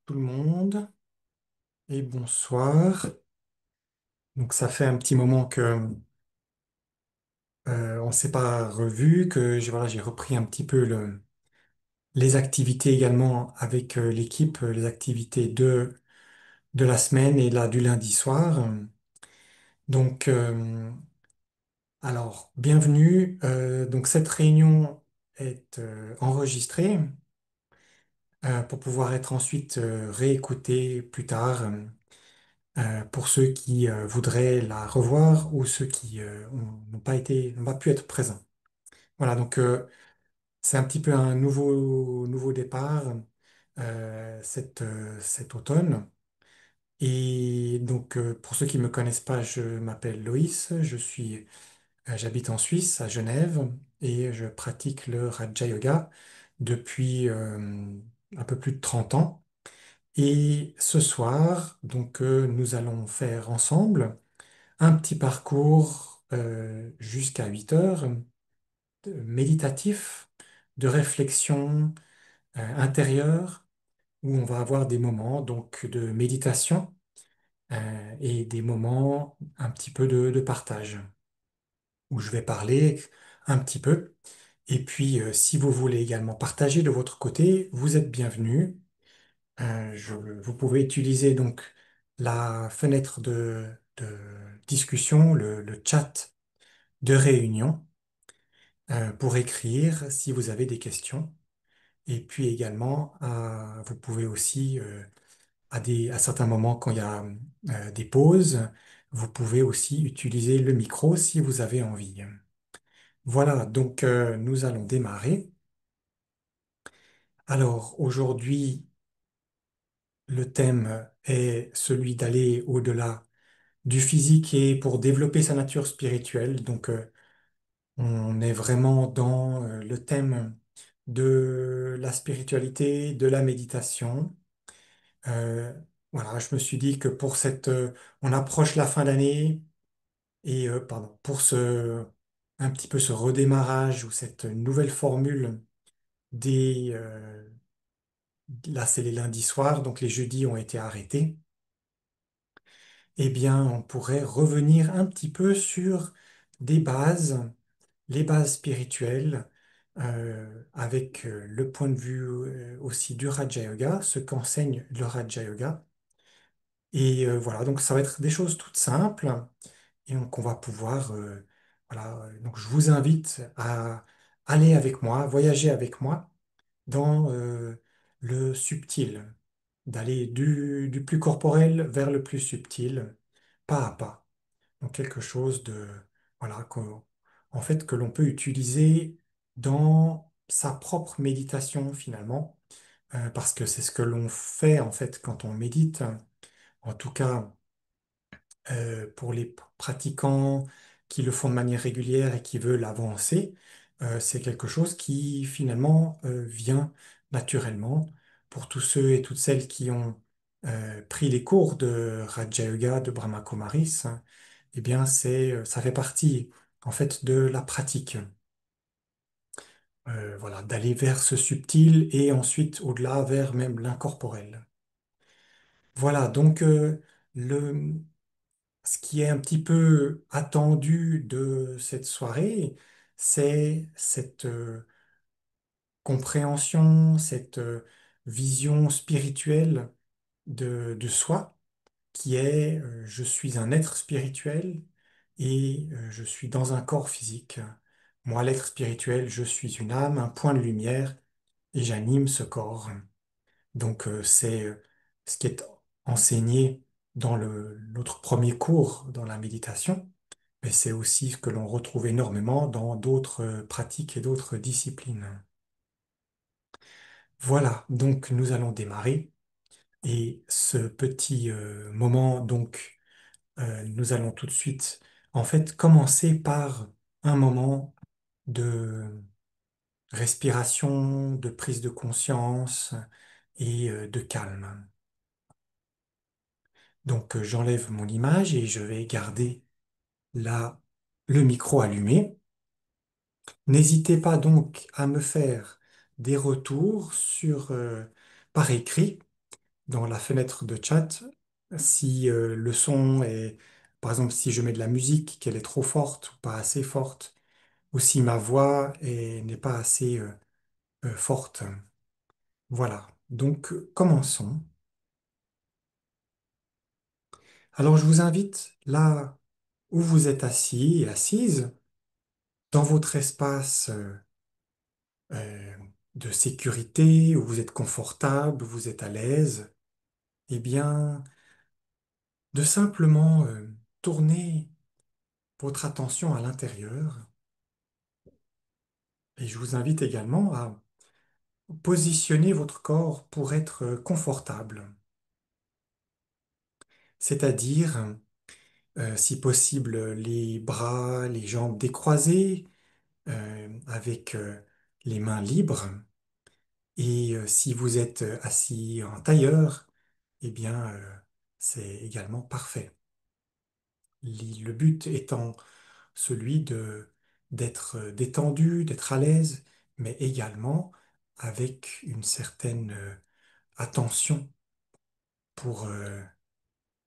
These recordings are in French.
Tout le monde et bonsoir. Donc ça fait un petit moment que on s'est pas revu, que j'ai repris un petit peu les activités également avec l'équipe, les activités de la semaine et là du lundi soir. Donc alors bienvenue. Donc cette réunion est enregistrée pour pouvoir être ensuite réécoutée plus tard. Pour ceux qui voudraient la revoir ou ceux qui n'ont pas pu être présents. Voilà, donc c'est un petit peu un nouveau départ cet automne. Et donc pour ceux qui me connaissent pas, je m'appelle Loïs, j'habite en Suisse, à Genève, et je pratique le Raja Yoga depuis un peu plus de 30 ans. Et ce soir, donc nous allons faire ensemble un petit parcours jusqu'à 8 heures méditatif, de réflexion intérieure, où on va avoir des moments donc de méditation et des moments un petit peu de partage, où je vais parler un petit peu. Et puis, si vous voulez également partager de votre côté, vous êtes bienvenus. Vous pouvez utiliser donc la fenêtre de discussion, le chat de réunion pour écrire si vous avez des questions. Et puis également, vous pouvez aussi, à certains moments, quand il y a des pauses, vous pouvez aussi utiliser le micro si vous avez envie. Voilà, donc nous allons démarrer. Alors aujourd'hui, le thème est celui d'aller au-delà du physique et pour développer sa nature spirituelle. Donc on est vraiment dans le thème de la spiritualité, de la méditation. Euh, voilà, je me suis dit que on approche la fin d'année et pardon, pour un petit peu ce redémarrage ou cette nouvelle formule là c'est les lundis soirs, donc les jeudis ont été arrêtés. Eh bien, on pourrait revenir un petit peu sur des bases les bases spirituelles, avec le point de vue aussi du Raja Yoga, ce qu'enseigne le Raja Yoga. Et voilà, donc ça va être des choses toutes simples. Et donc on va pouvoir, voilà, donc je vous invite à aller avec moi, voyager avec moi dans le subtil, d'aller du plus corporel vers le plus subtil, pas à pas. Donc quelque chose de voilà en fait que l'on peut utiliser dans sa propre méditation finalement, parce que c'est ce que l'on fait en fait quand on médite. En tout cas, pour les pratiquants qui le font de manière régulière et qui veulent avancer, c'est quelque chose qui finalement vient naturellement. Pour tous ceux et toutes celles qui ont pris les cours de Raja Yoga, de Brahma Kumaris, hein, eh bien ça fait partie en fait de la pratique. Voilà, d'aller vers ce subtil et ensuite au-delà vers même l'incorporel. Voilà, donc le, ce qui est un petit peu attendu de cette soirée, c'est cette compréhension, cette vision spirituelle de soi, qui est je suis un être spirituel et je suis dans un corps physique. Moi, l'être spirituel, je suis une âme, un point de lumière, et j'anime ce corps. Donc, c'est ce qui est enseigné dans notre premier cours dans la méditation, mais c'est aussi ce que l'on retrouve énormément dans d'autres pratiques et d'autres disciplines. Voilà, donc nous allons démarrer. Et ce petit moment, donc, nous allons tout de suite, en fait, commencer par un moment de respiration, de prise de conscience et de calme. Donc, j'enlève mon image et je vais garder là le micro allumé. N'hésitez pas donc à me faire des retours par écrit dans la fenêtre de chat si le son est, par exemple, si je mets de la musique, qu'elle est trop forte ou pas assez forte, ou si ma voix n'est pas assez forte. Voilà. Donc, commençons. Alors, je vous invite là où vous êtes assis et assise, dans votre espace euh, de sécurité, où vous êtes confortable, où vous êtes à l'aise, eh bien, de simplement tourner votre attention à l'intérieur. Et je vous invite également à positionner votre corps pour être confortable, c'est-à-dire, si possible, les bras, les jambes décroisées, avec les mains libres. Et si vous êtes assis en tailleur, eh bien, c'est également parfait. Le but étant celui d'être détendu, d'être à l'aise, mais également avec une certaine attention pour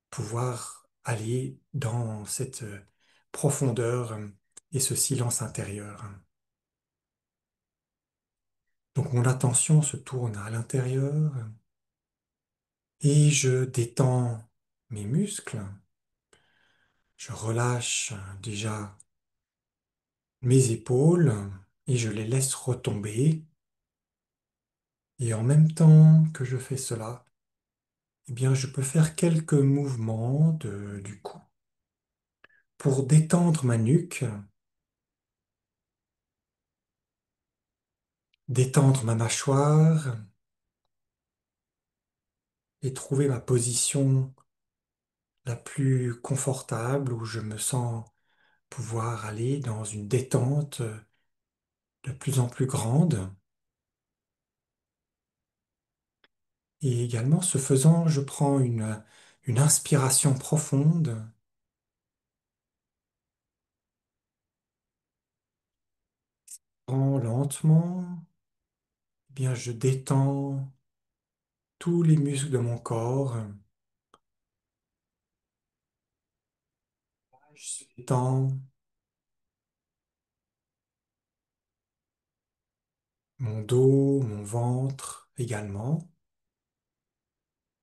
pouvoir aller dans cette profondeur et ce silence intérieur. Donc mon attention se tourne à l'intérieur et je détends mes muscles, je relâche déjà mes épaules et je les laisse retomber. Et en même temps que je fais cela, eh bien, je peux faire quelques mouvements du cou pour détendre ma nuque, détendre ma mâchoire et trouver ma position la plus confortable où je me sens pouvoir aller dans une détente de plus en plus grande. Et également, ce faisant, je prends une inspiration profonde, prends lentement, eh bien, je détends tous les muscles de mon corps, je détends mon dos, mon ventre également,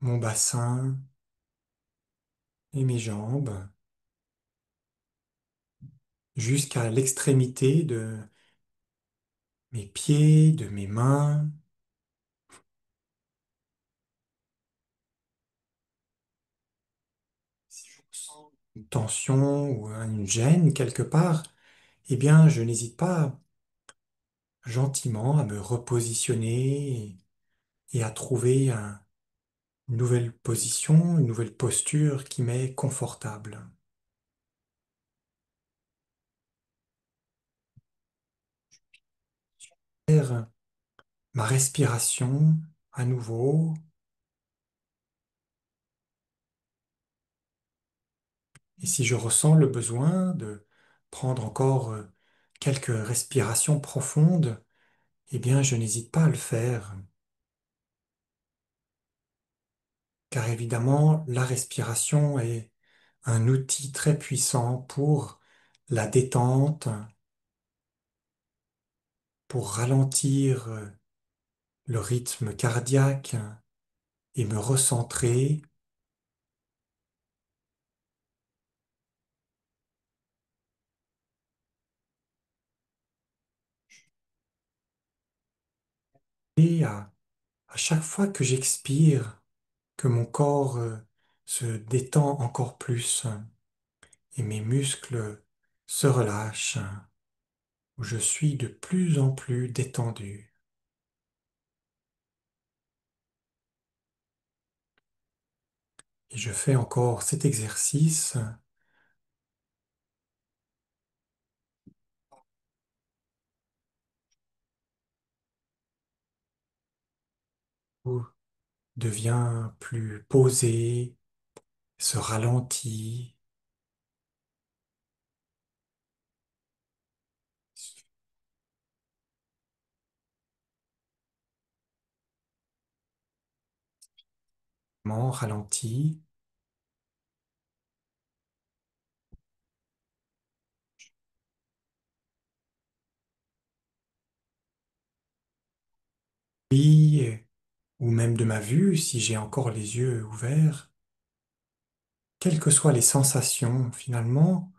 mon bassin et mes jambes, jusqu'à l'extrémité de mes pieds, de mes mains. Si je ressens une tension ou une gêne quelque part, eh bien, je n'hésite pas gentiment à me repositionner et à trouver une nouvelle position, une nouvelle posture qui m'est confortable. Faire ma respiration à nouveau. Et si je ressens le besoin de prendre encore quelques respirations profondes, eh bien, je n'hésite pas à le faire. Car évidemment, la respiration est un outil très puissant pour la détente, pour ralentir le rythme cardiaque et me recentrer et à chaque fois que j'expire, que mon corps se détend encore plus et mes muscles se relâchent, où je suis de plus en plus détendu. Et je fais encore cet exercice où devient plus posé, se ralentit, ralenti. Oui, ou même de ma vue, si j'ai encore les yeux ouverts, quelles que soient les sensations, finalement,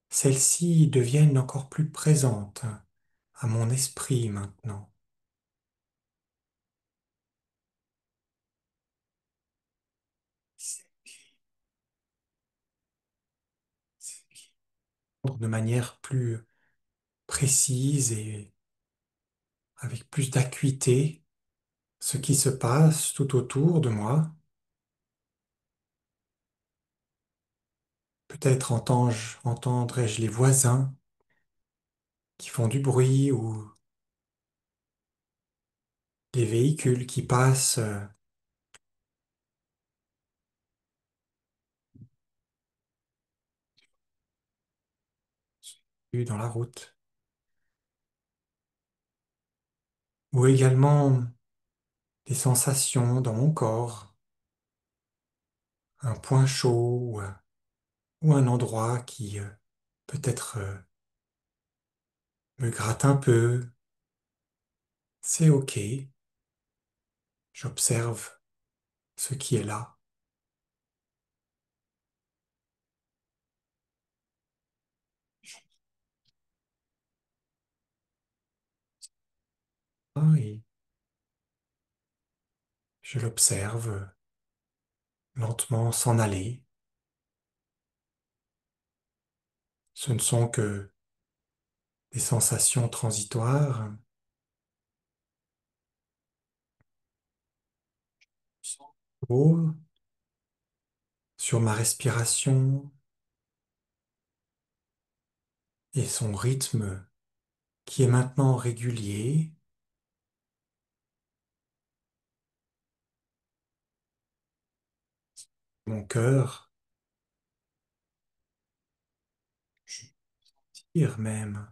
celles-ci deviennent encore plus présentes à mon esprit maintenant. De manière plus précise et avec plus d'acuité ce qui se passe tout autour de moi. Peut-être entendrai-je les voisins qui font du bruit ou des véhicules qui passent dans la route. Ou également des sensations dans mon corps, un point chaud ou un endroit qui peut-être me gratte un peu. C'est OK, j'observe ce qui est là. Et je l'observe lentement s'en aller. Ce ne sont que des sensations transitoires. Oh, sur ma respiration et son rythme qui est maintenant régulier. Mon cœur tire même,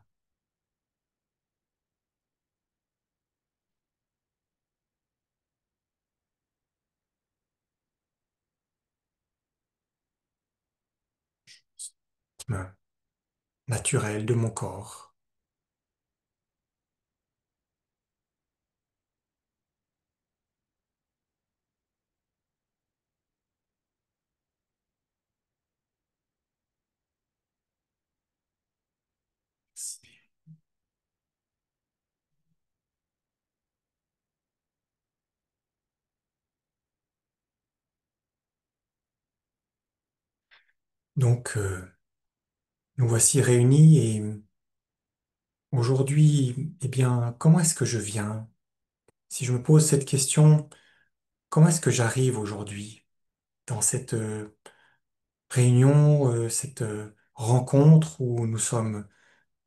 rythme naturel de mon corps. Donc, nous voici réunis et aujourd'hui, eh bien, comment est-ce que je viens? Si je me pose cette question, comment est-ce que j'arrive aujourd'hui dans cette réunion, cette rencontre où nous sommes,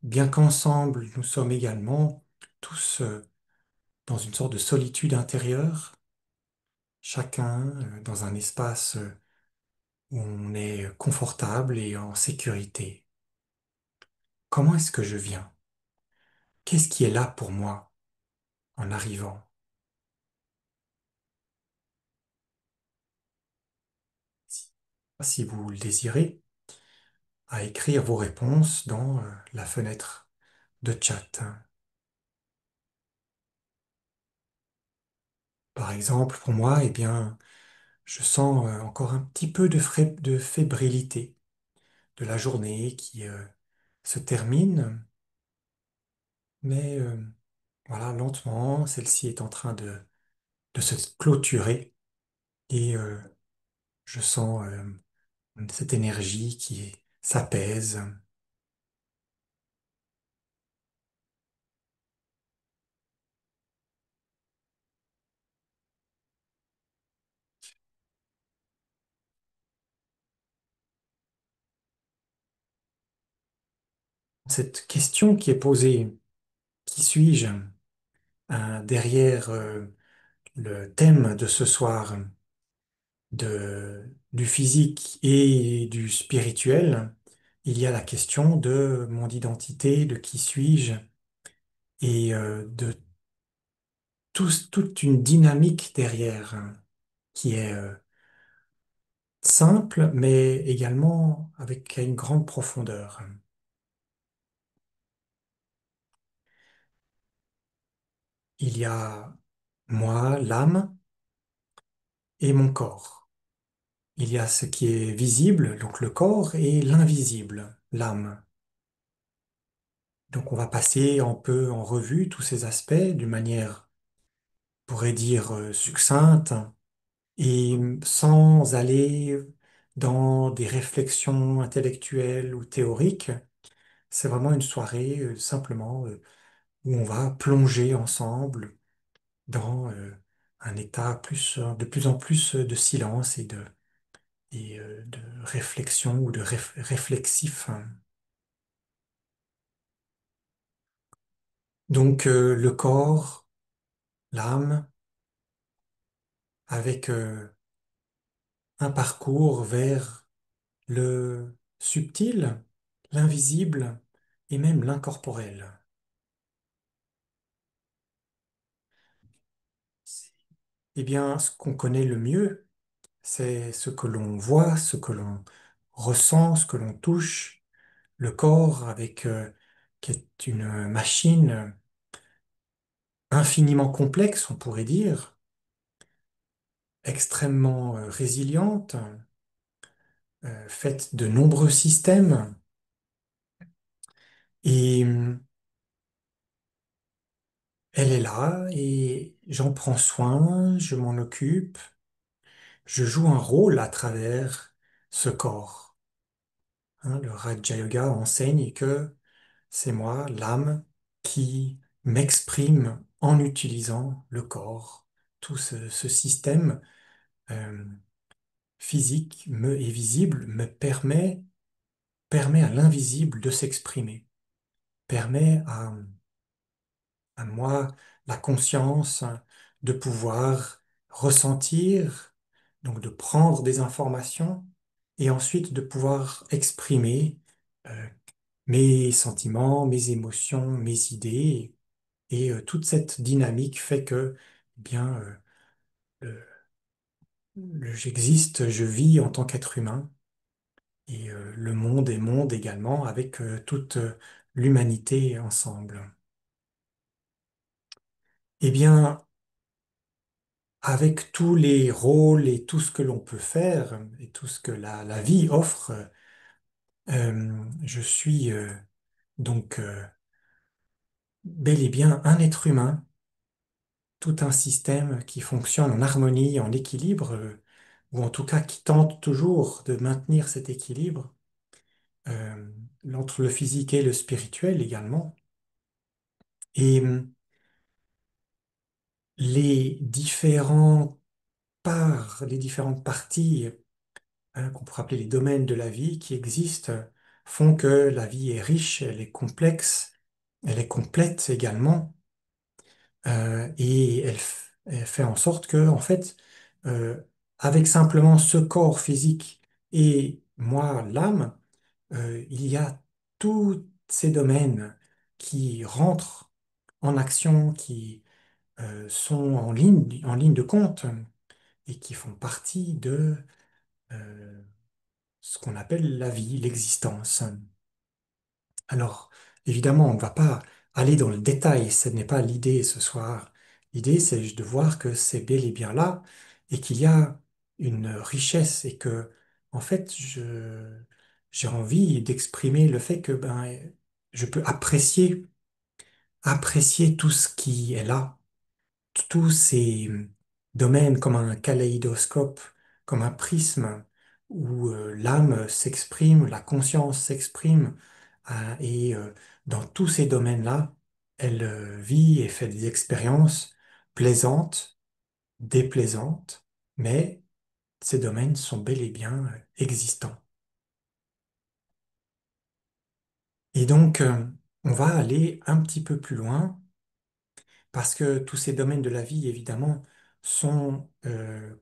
bien qu'ensemble, nous sommes également tous dans une sorte de solitude intérieure, chacun dans un espace où on est confortable et en sécurité. Comment est-ce que je viens? Qu'est-ce qui est là pour moi en arrivant? Si vous le désirez, à écrire vos réponses dans la fenêtre de chat. Par exemple, pour moi, eh bien, je sens encore un petit peu de fébrilité de la journée qui se termine, mais voilà, lentement, celle-ci est en train de se clôturer et je sens cette énergie qui s'apaise. Cette question qui est posée, qui suis-je, derrière le thème de ce soir du physique et du spirituel, il y a la question de mon identité, de qui suis-je et de toute une dynamique derrière qui est simple, mais également avec une grande profondeur. Il y a moi, l'âme, et mon corps. Il y a ce qui est visible, donc le corps, et l'invisible, l'âme. Donc on va passer un peu en revue tous ces aspects d'une manière, on pourrait dire, succincte, et sans aller dans des réflexions intellectuelles ou théoriques. C'est vraiment une soirée simplement où on va plonger ensemble dans un état de plus en plus de silence et de réflexion ou de réflexif. Donc le corps, l'âme, avec un parcours vers le subtil, l'invisible et même l'incorporel. Eh bien, ce qu'on connaît le mieux, c'est ce que l'on voit, ce que l'on ressent, ce que l'on touche, le corps avec qui est une machine infiniment complexe, on pourrait dire, extrêmement résiliente, faite de nombreux systèmes. Et elle est là et j'en prends soin, je m'en occupe, je joue un rôle à travers ce corps. Hein, le Raja Yoga enseigne que c'est moi, l'âme, qui m'exprime en utilisant le corps. Tout ce système euh, physique et visible permet à l'invisible de s'exprimer, permet à moi la conscience de pouvoir ressentir, donc de prendre des informations et ensuite de pouvoir exprimer euh, mes sentiments, mes émotions, mes idées. Et toute cette dynamique fait que, eh bien, j'existe, je vis en tant qu'être humain et le monde est monde également avec toute l'humanité ensemble. Eh bien, avec tous les rôles et tout ce que l'on peut faire et tout ce que la vie offre, je suis donc bel et bien un être humain, tout un système qui fonctionne en harmonie, en équilibre, ou en tout cas qui tente toujours de maintenir cet équilibre euh, entre le physique et le spirituel également. Et les différents les différentes parties qu'on pourrait appeler les domaines de la vie qui existent, font que la vie est riche, elle est complexe, elle est complète également, et elle fait en sorte que, en fait, euh, avec simplement ce corps physique et moi, l'âme, il y a tous ces domaines qui rentrent en action, qui sont en ligne de compte et qui font partie de euh, ce qu'on appelle la vie, l'existence. Alors, évidemment, on ne va pas aller dans le détail, ce n'est pas l'idée ce soir. L'idée, c'est juste de voir que c'est bel et bien là et qu'il y a une richesse et que, en fait, j'ai envie d'exprimer le fait que je peux apprécier tout ce qui est là, tous ces domaines comme un kaléidoscope, comme un prisme où l'âme s'exprime, la conscience s'exprime, et dans tous ces domaines-là, elle vit et fait des expériences plaisantes, déplaisantes, mais ces domaines sont bel et bien existants. Et donc, on va aller un petit peu plus loin parce que tous ces domaines de la vie, évidemment,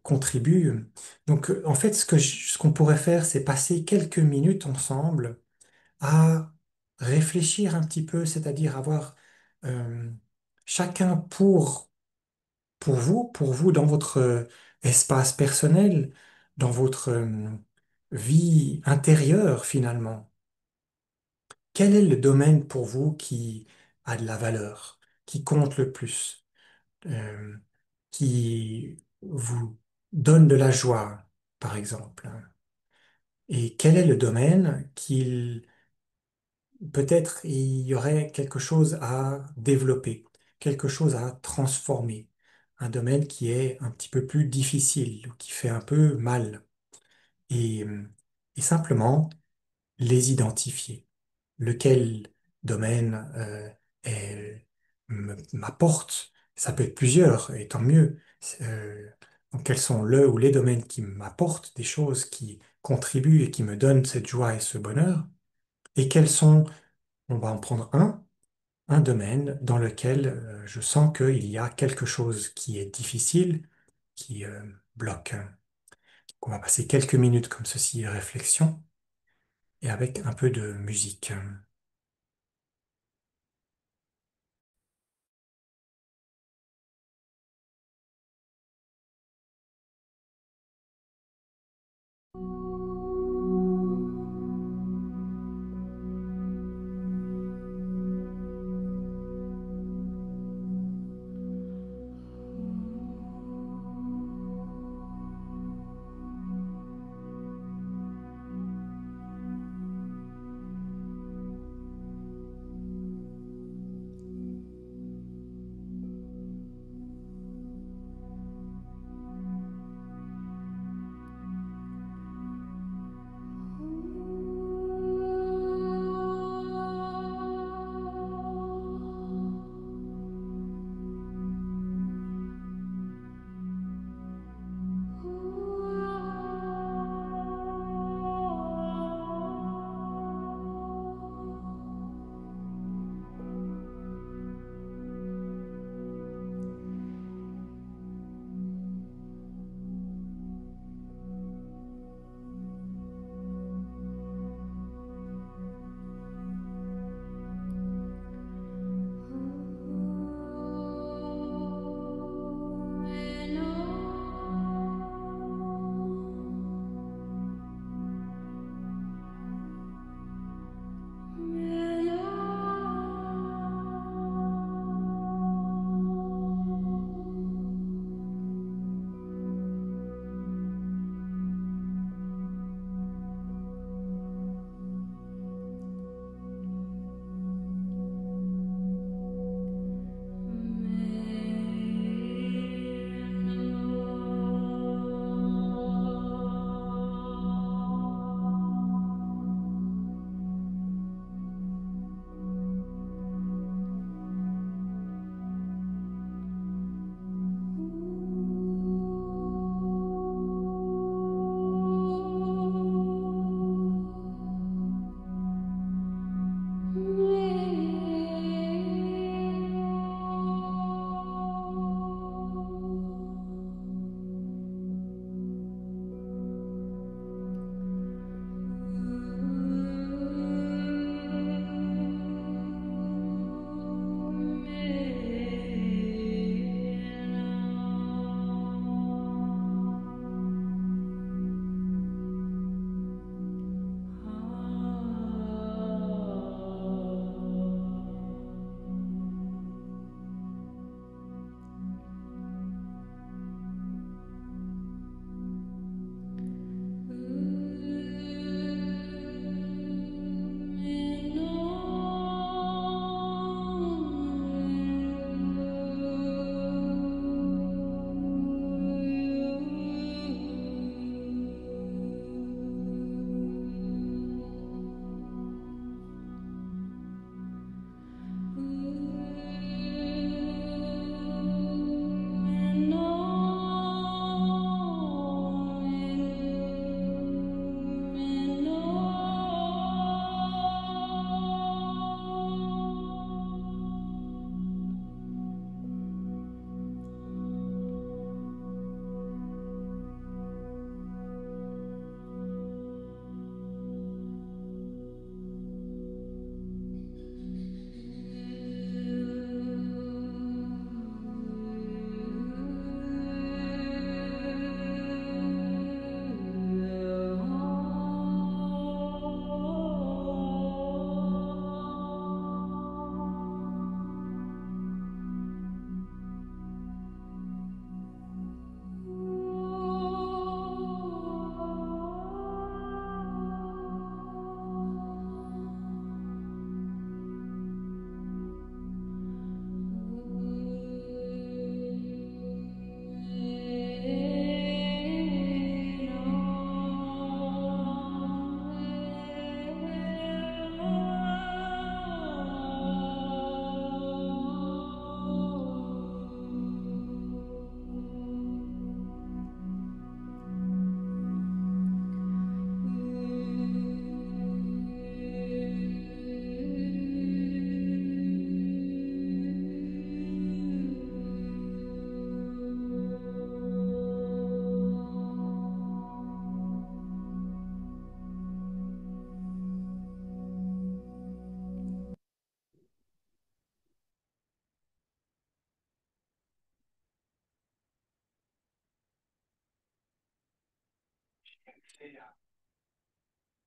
contribuent. Donc, en fait, ce qu'on pourrait faire, c'est passer quelques minutes ensemble à réfléchir un petit peu, c'est-à-dire avoir euh, chacun pour vous dans votre espace personnel, dans votre vie intérieure finalement. Quel est le domaine pour vous qui a de la valeur, qui compte le plus, euh, qui vous donne de la joie, par exemple? Et quel est le domaine qu'il peut-être il y aurait quelque chose à développer, quelque chose à transformer, un domaine qui est un petit peu plus difficile, qui fait un peu mal, et, et simplement les identifier. Lequel domaine m'apporte? Ça peut être plusieurs, et tant mieux. Donc quels sont le ou les domaines qui m'apportent des choses qui contribuent et qui me donnent cette joie et ce bonheur? Et quels sont, on va en prendre un domaine dans lequel je sens qu'il y a quelque chose qui est difficile, qui bloque. On va passer quelques minutes comme ceci, réflexion, et avec un peu de musique.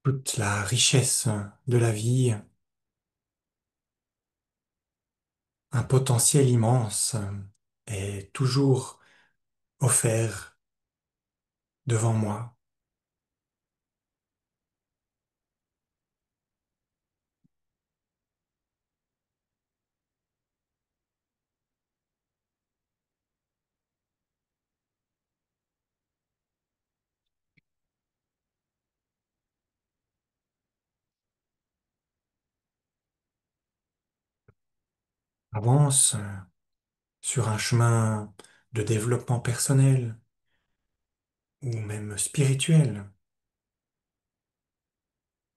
toute la richesse de la vie, un potentiel immense est toujours offert devant moi. Avance sur un chemin de développement personnel ou même spirituel.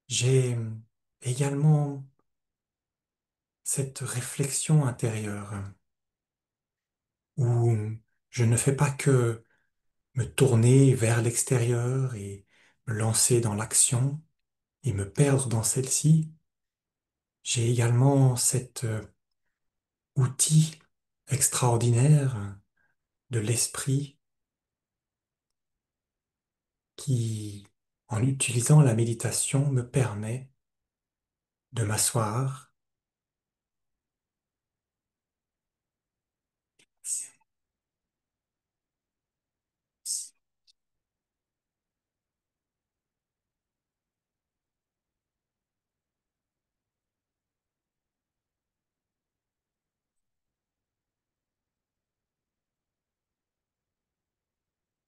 J'ai également cette réflexion intérieure où je ne fais pas que me tourner vers l'extérieur et me lancer dans l'action et me perdre dans celle-ci. J'ai également cet outil extraordinaire de l'esprit qui, en utilisant la méditation, me permet de m'asseoir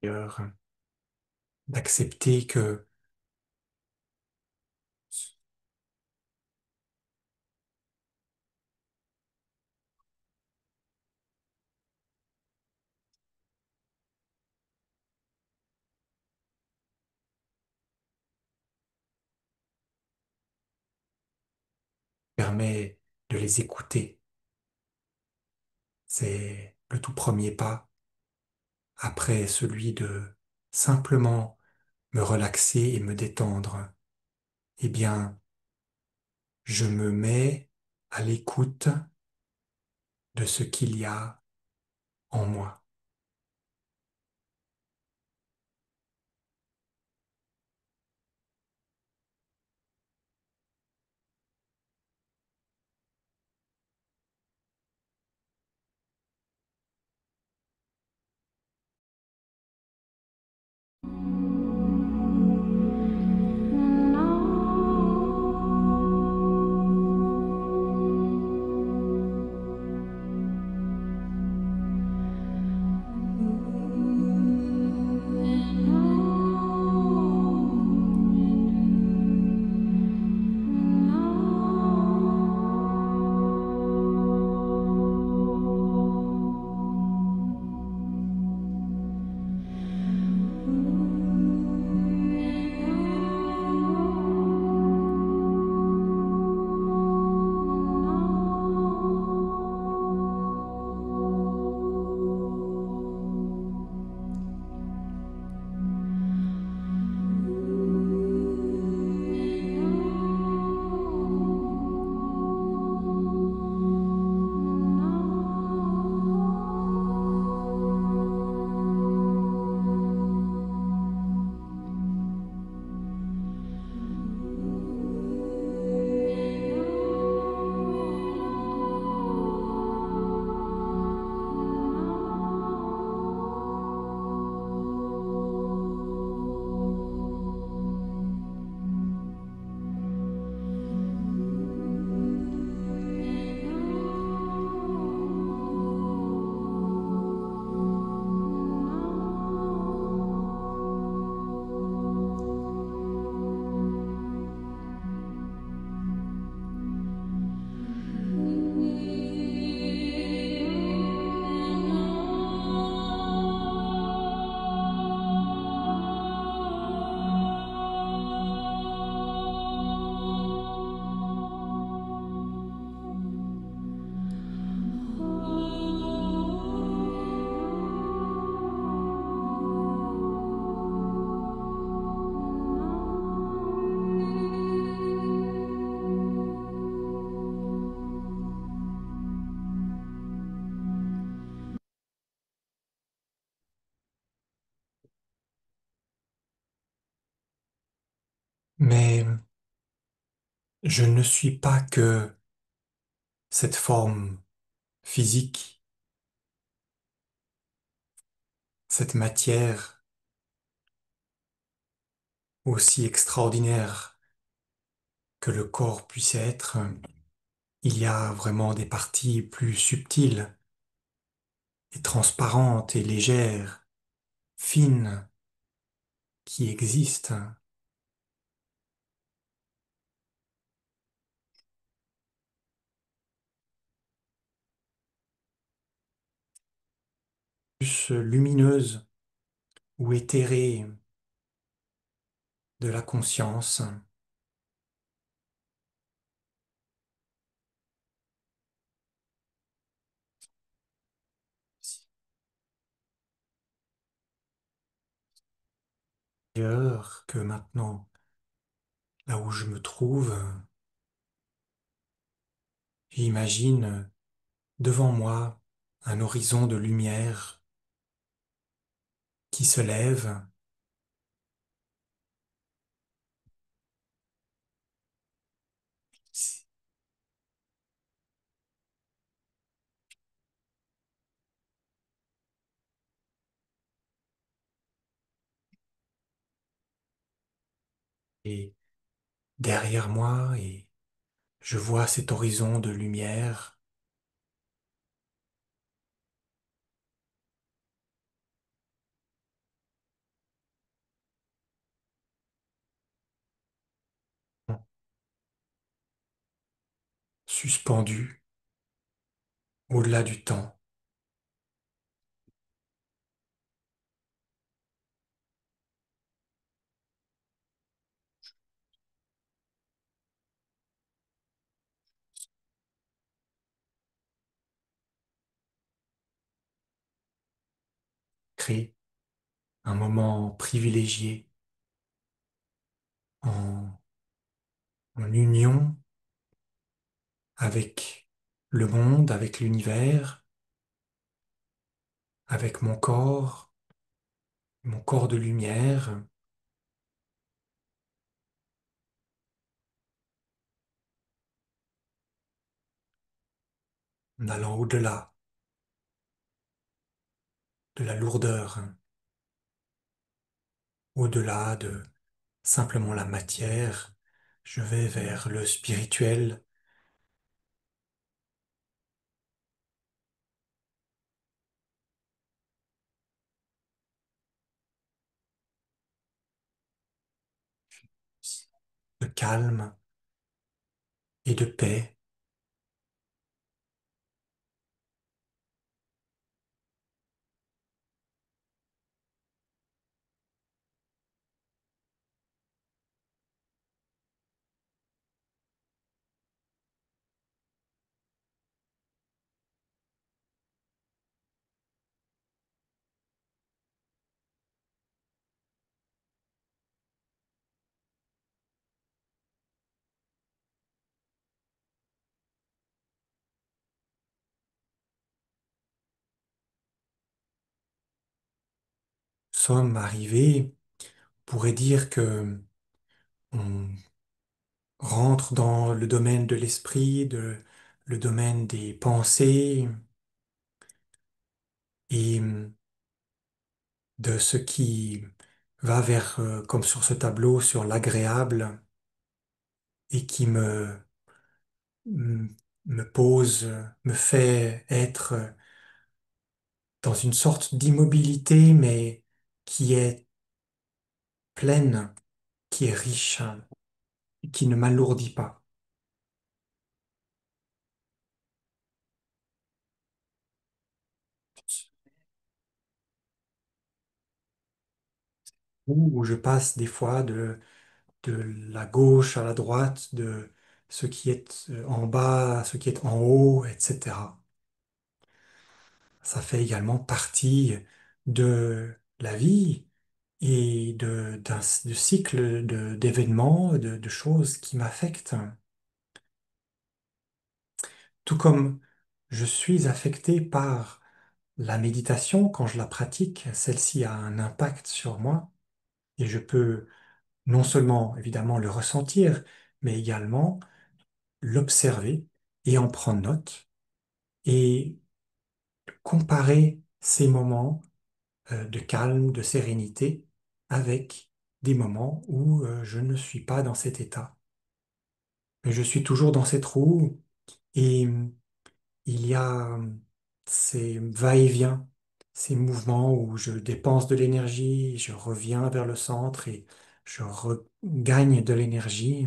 d'ailleurs, d'accepter que permet de les écouter. C'est le tout premier pas après celui de simplement me relaxer et me détendre. Eh bien, je me mets à l'écoute de ce qu'il y a en moi. Mais je ne suis pas que cette forme physique, cette matière aussi extraordinaire que le corps puisse être. Il y a vraiment des parties plus subtiles et transparentes et légères, fines, qui existent. Plus lumineuses ou éthérées de la conscience. Ailleurs que maintenant, là où je me trouve, j'imagine devant moi un horizon de lumière qui se lève et derrière moi et je vois cet horizon de lumière suspendu au-delà du temps, crée un moment privilégié en, en union avec le monde, avec l'univers, avec mon corps de lumière, en allant au-delà de la lourdeur, au-delà de simplement la matière. Je vais vers le spirituel. De calme et de paix. Nous sommes arrivés, on pourrait dire que on rentre dans le domaine de l'esprit, le domaine des pensées et de ce qui va vers, comme sur ce tableau, sur l'agréable et qui m- me pose, me fait être dans une sorte d'immobilité, mais qui est pleine, qui est riche, qui ne m'alourdit pas. Où je passe des fois de la gauche à la droite, de ce qui est en bas à ce qui est en haut, etc. Ça fait également partie de la vie et de cycle d'événements, de choses qui m'affectent. Tout comme je suis affecté par la méditation quand je la pratique, celle-ci a un impact sur moi et je peux non seulement évidemment le ressentir, mais également l'observer et en prendre note et comparer ces moments de calme, de sérénité avec des moments où je ne suis pas dans cet état. Mais je suis toujours dans cette roue et il y a ces va-et-vient, ces mouvements où je dépense de l'énergie, je reviens vers le centre et je regagne de l'énergie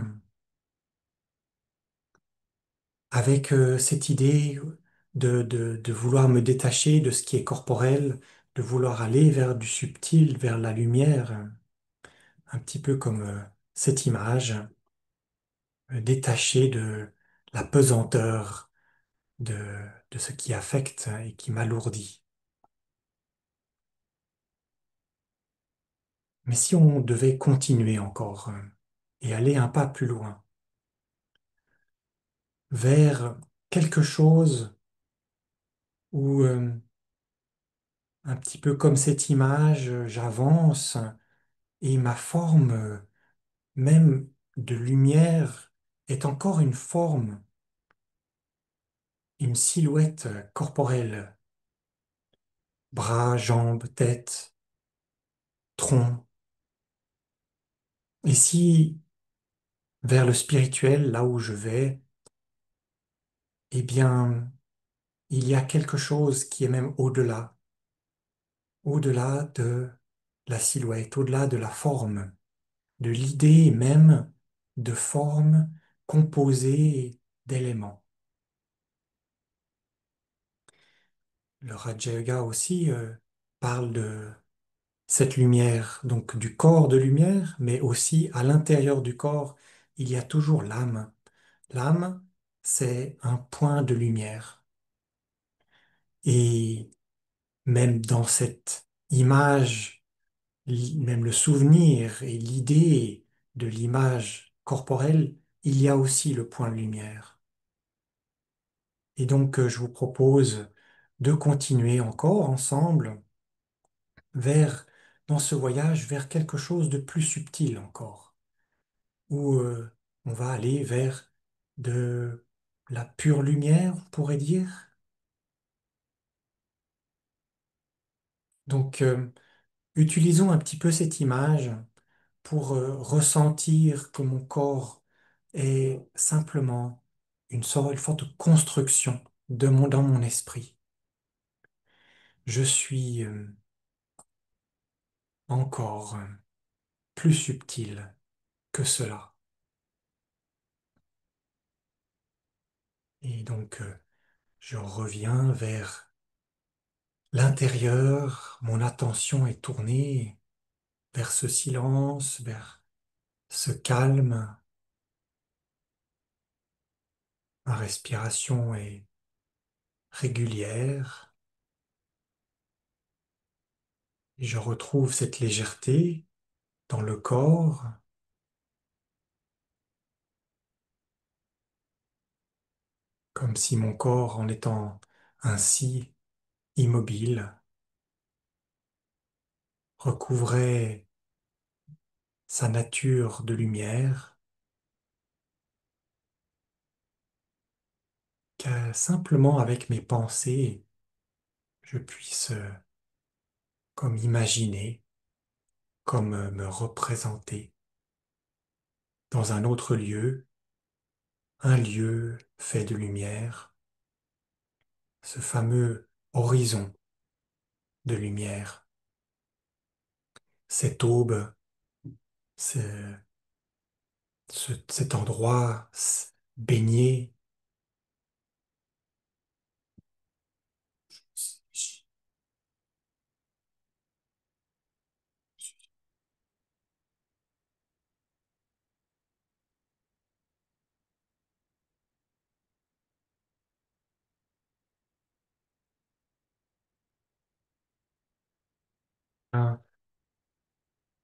avec cette idée de vouloir me détacher de ce qui est corporel, de vouloir aller vers du subtil, vers la lumière, un petit peu comme cette image, détachée de la pesanteur de, de ce qui affecte et qui m'alourdit. Mais si on devait continuer encore et aller un pas plus loin, vers quelque chose où, un petit peu comme cette image, j'avance et ma forme, même de lumière, est encore une forme, une silhouette corporelle, bras, jambes, tête, tronc. Et si vers le spirituel, là où je vais, eh bien, il y a quelque chose qui est même au-delà, au-delà de la silhouette, au-delà de la forme, de l'idée même de forme composée d'éléments. Le Raja Yoga aussi parle de cette lumière, donc du corps de lumière, mais aussi à l'intérieur du corps, il y a toujours l'âme. L'âme, c'est un point de lumière. Et même dans cette image, même le souvenir et l'idée de l'image corporelle, il y a aussi le point de lumière. Et donc, je vous propose de continuer encore ensemble vers, dans ce voyage, vers quelque chose de plus subtil encore, où on va aller vers de la pure lumière, on pourrait dire. Donc, utilisons un petit peu cette image pour ressentir que mon corps est simplement une sorte de construction dans mon esprit. Je suis encore plus subtil que cela. Et donc, je reviens vers l'intérieur, mon attention est tournée vers ce silence, vers ce calme. Ma respiration est régulière et je retrouve cette légèreté dans le corps, comme si mon corps, en étant ainsi immobile, recouvrait sa nature de lumière, que simplement avec mes pensées, je puisse comme imaginer, comme me représenter dans un autre lieu, un lieu fait de lumière, ce fameux horizon de lumière, cette aube, ce- cet endroit baigné.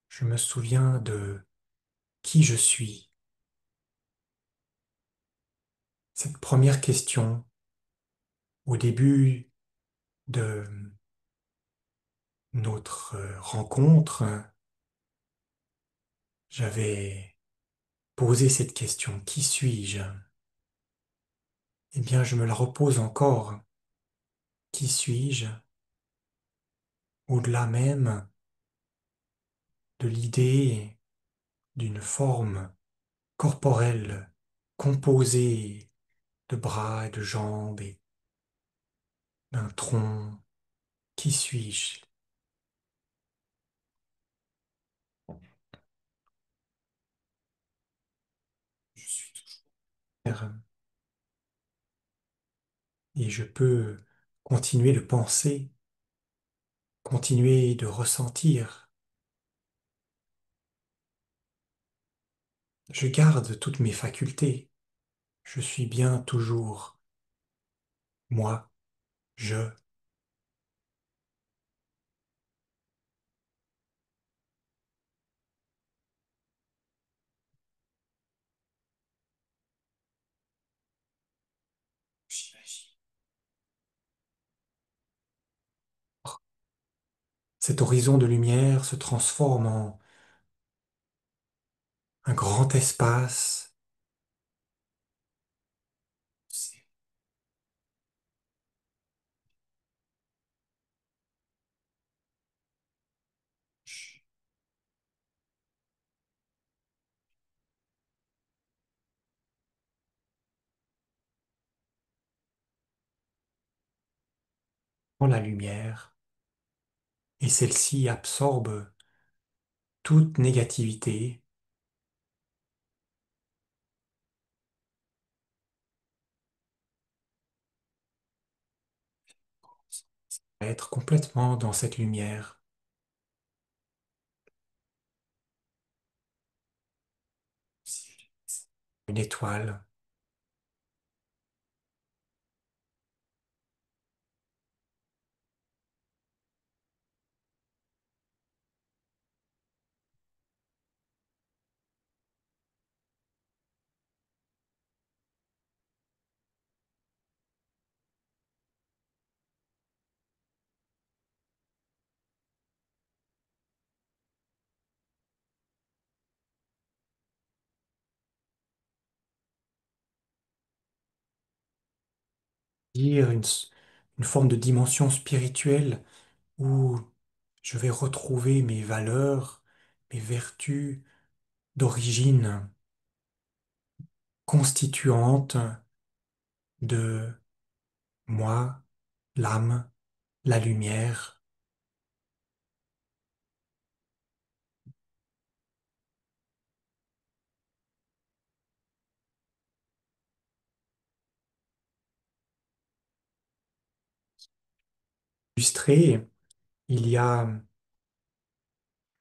Je me souviens de qui je suis. Cette première question au début de notre rencontre, j'avais posé cette question, qui suis-je? Eh bien, je me la repose encore. Qui suis-je? Au-delà même de l'idée d'une forme corporelle composée de bras et de jambes et d'un tronc. Qui suis-je? Je suis toujours et je peux continuer de penser, continuer de ressentir. Je garde toutes mes facultés. Je suis bien toujours moi, je. J'imagine. Cet horizon de lumière se transforme en un grand espace. C'est dans la lumière et celle-ci absorbe toute négativité, être complètement dans cette lumière, une étoile. Dire une forme de dimension spirituelle où je vais retrouver mes valeurs, mes vertus d'origine constituantes de moi, l'âme, la lumière, illustré. Il y a,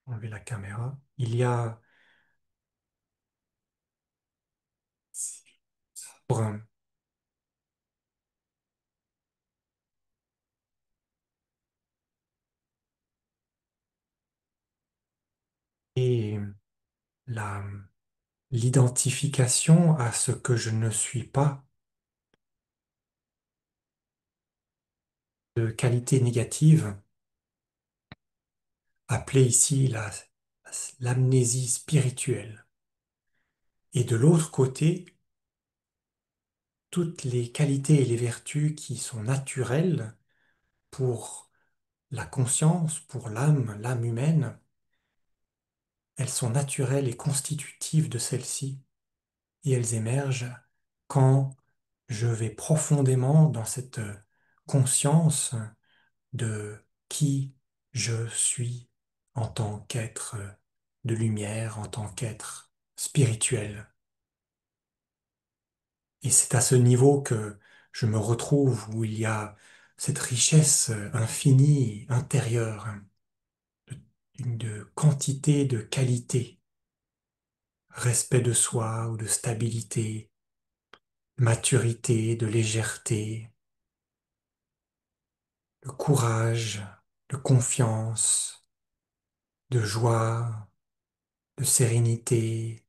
enlever la caméra, il y a brun et la, l'identification à ce que je ne suis pas de qualité négative, appelée ici l'amnésie spirituelle. Et de l'autre côté, toutes les qualités et les vertus qui sont naturelles pour la conscience, pour l'âme humaine, elles sont naturelles et constitutives de celle-ci, et elles émergent quand je vais profondément dans cette conscience de qui je suis en tant qu'être de lumière, en tant qu'être spirituel. Et c'est à ce niveau que je me retrouve où il y a cette richesse infinie intérieure, hein, de quantité, de qualité, respect de soi ou de stabilité, maturité, de légèreté, de courage, de confiance, de joie, de sérénité,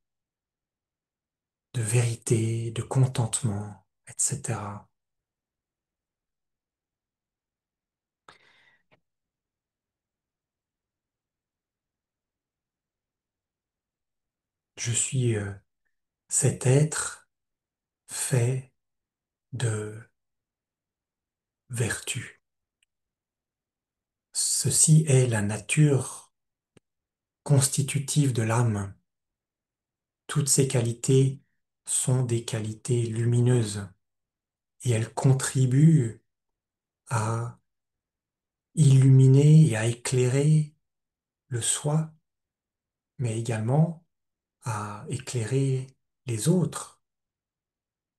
de vérité, de contentement, etc. Je suis cet être fait de vertu. Ceci est la nature constitutive de l'âme. Toutes ces qualités sont des qualités lumineuses et elles contribuent à illuminer et à éclairer le soi, mais également à éclairer les autres,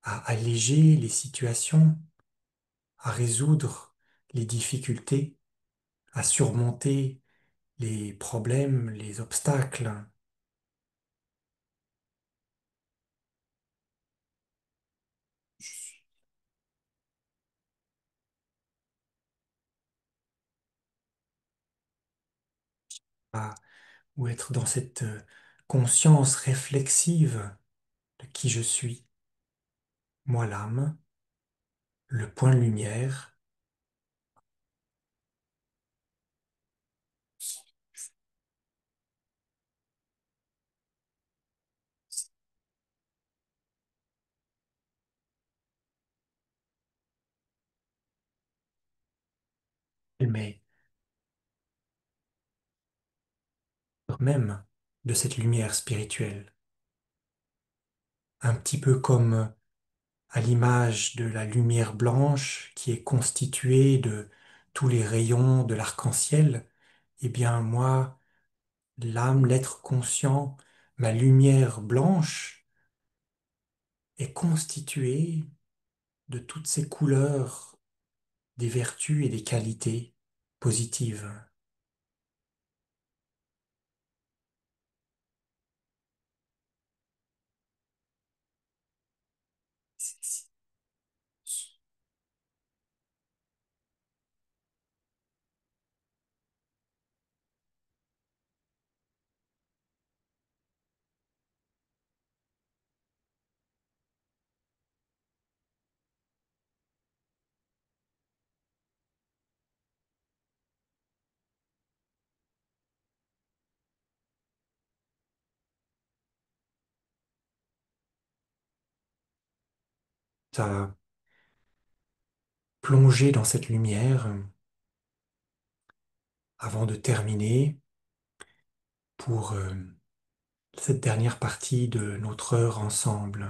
à alléger les situations, à résoudre les difficultés, à surmonter les problèmes, les obstacles, à, ou être dans cette conscience réflexive de qui je suis, moi l'âme, le point de lumière, mais même de cette lumière spirituelle, un petit peu comme à l'image de la lumière blanche qui est constituée de tous les rayons de l'arc-en-ciel, eh bien moi, l'âme, l'être conscient, ma lumière blanche est constituée de toutes ces couleurs, des vertus et des qualités positives. À plonger dans cette lumière avant de terminer pour cette dernière partie de notre heure ensemble.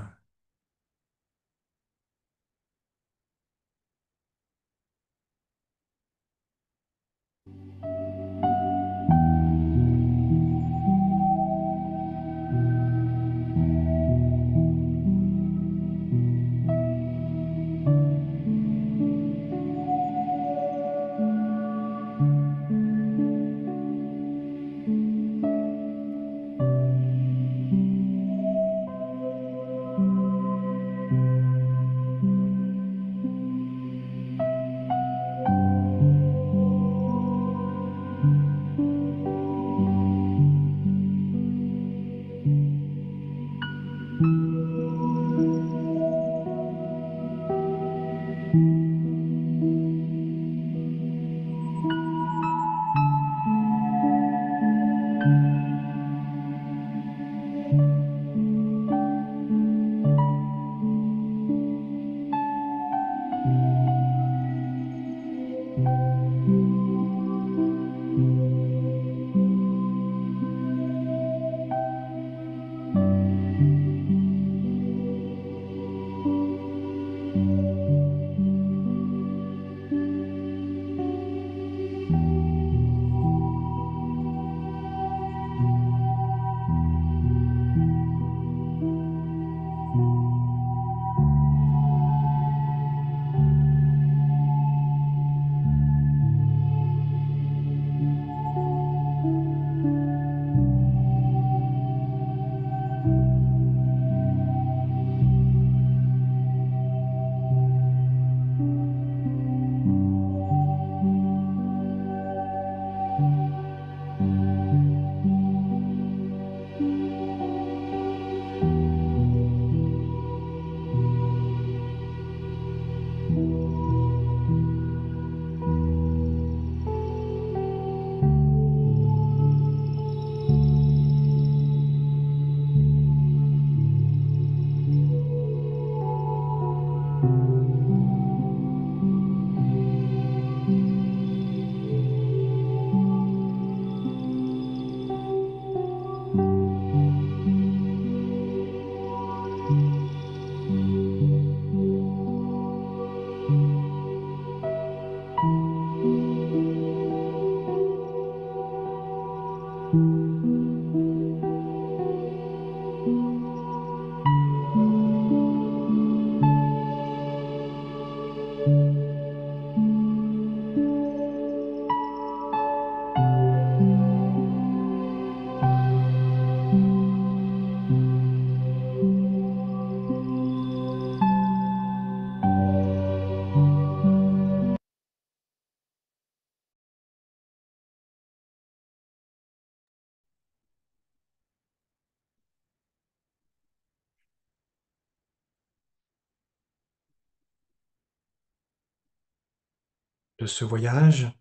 de ce voyage.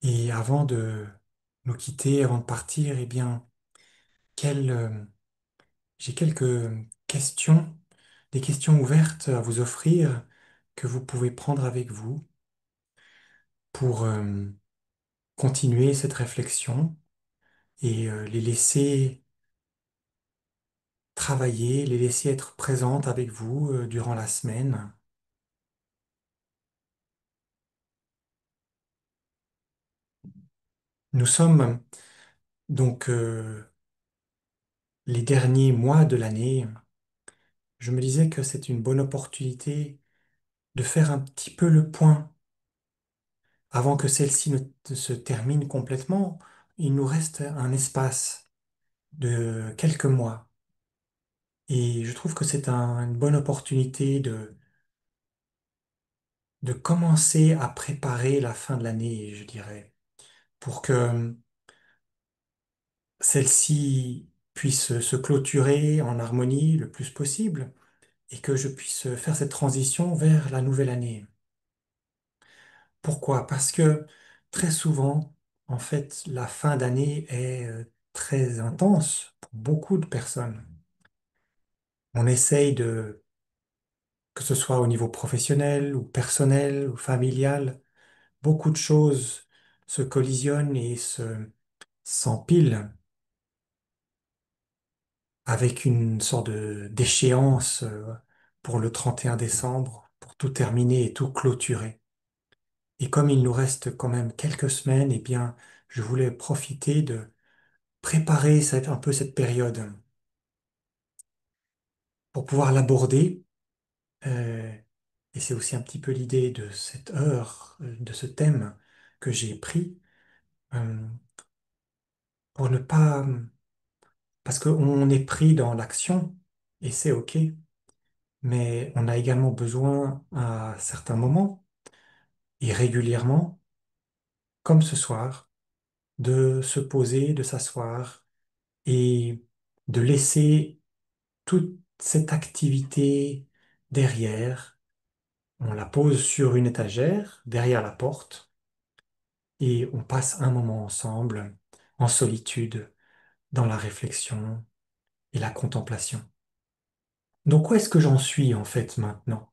Et avant de nous quitter, avant de partir, eh bien, quelles, j'ai quelques questions, des questions ouvertes à vous offrir que vous pouvez prendre avec vous pour continuer cette réflexion et les laisser travailler, les laisser être présentes avec vous durant la semaine. Nous sommes donc les derniers mois de l'année. Je me disais que c'est une bonne opportunité de faire un petit peu le point avant que celle-ci ne se termine complètement. Il nous reste un espace de quelques mois. Et je trouve que c'est une bonne opportunité de commencer à préparer la fin de l'année, je dirais, pour que celle-ci puisse se clôturer en harmonie le plus possible et que je puisse faire cette transition vers la nouvelle année. Pourquoi? Parce que très souvent, en fait, la fin d'année est très intense pour beaucoup de personnes. On essaye de, que ce soit au niveau professionnel ou personnel ou familial, beaucoup de choses se collisionnent et s'empilent avec une sorte d'échéance pour le 31 décembre, pour tout terminer et tout clôturer. Et comme il nous reste quand même quelques semaines, eh bien, je voulais profiter de préparer un peu cette période pour pouvoir l'aborder. euh, et c'est aussi un petit peu l'idée de cette heure, de ce thème que j'ai pris, euh, pour ne pas, parce qu'on est pris dans l'action, et c'est OK, mais on a également besoin à certains moments, et régulièrement, comme ce soir, de se poser, de s'asseoir et de laisser toute cette activité derrière. On la pose sur une étagère, derrière la porte, et on passe un moment ensemble, en solitude, dans la réflexion et la contemplation. Donc où est-ce que j'en suis en fait maintenant?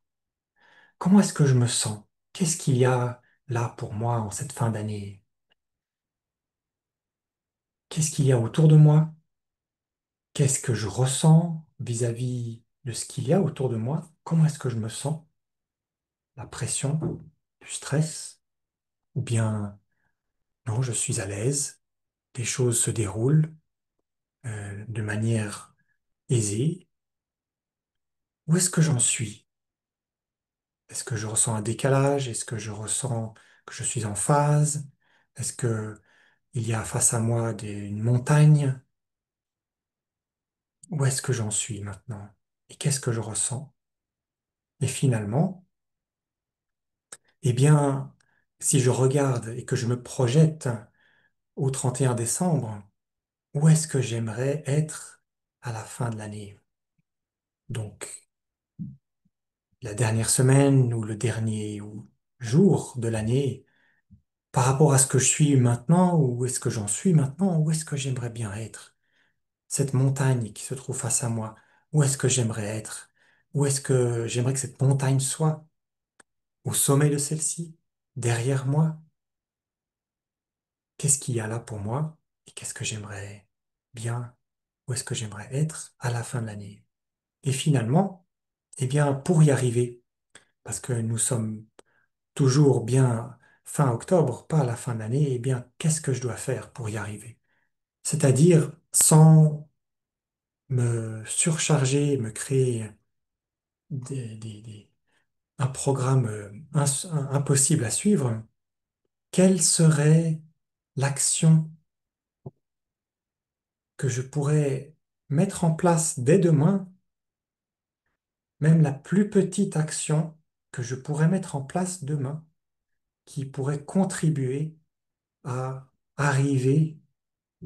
Comment est-ce que je me sens? Qu'est-ce qu'il y a là pour moi en cette fin d'année? Qu'est-ce qu'il y a autour de moi? Qu'est-ce que je ressens vis-à-vis de ce qu'il y a autour de moi? Comment est-ce que je me sens? La pression, du stress? Ou bien non, je suis à l'aise, les choses se déroulent de manière aisée. Où est-ce que j'en suis? Est-ce que je ressens un décalage? Est-ce que je ressens que je suis en phase? Est-ce que il y a face à moi une montagne? Où est-ce que j'en suis maintenant? Et qu'est-ce que je ressens? Et finalement, eh bien, si je regarde et que je me projette au 31 décembre, où est-ce que j'aimerais être à la fin de l'année? Donc, la dernière semaine ou le dernier jour de l'année, par rapport à ce que je suis maintenant, où est-ce que j'en suis maintenant, où est-ce que j'aimerais bien être? Cette montagne qui se trouve face à moi, où est-ce que j'aimerais être? Où est-ce que j'aimerais que cette montagne soit? Au sommet de celle-ci? Derrière moi? Qu'est-ce qu'il y a là pour moi? Et qu'est-ce que j'aimerais bien? Où est-ce que j'aimerais être à la fin de l'année? Et finalement, eh bien, pour y arriver, parce que nous sommes toujours bien fin octobre, pas à la fin de l'année, eh bien, qu'est-ce que je dois faire pour y arriver? C'est-à-dire sans me surcharger, me créer un programme impossible à suivre, quelle serait l'action que je pourrais mettre en place dès demain, même la plus petite action que je pourrais mettre en place demain, qui pourrait contribuer à arriver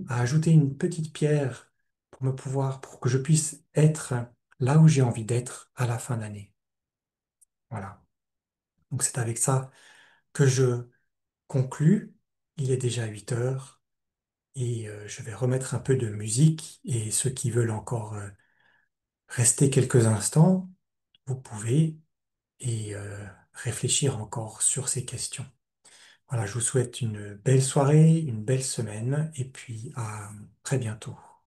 à ajouter une petite pierre pour que je puisse être là où j'ai envie d'être à la fin d'année. Voilà. Donc c'est avec ça que je conclue. Il est déjà 8 heures et je vais remettre un peu de musique et ceux qui veulent encore rester quelques instants, vous pouvez et réfléchir encore sur ces questions. Voilà, je vous souhaite une belle soirée, une belle semaine et puis à très bientôt.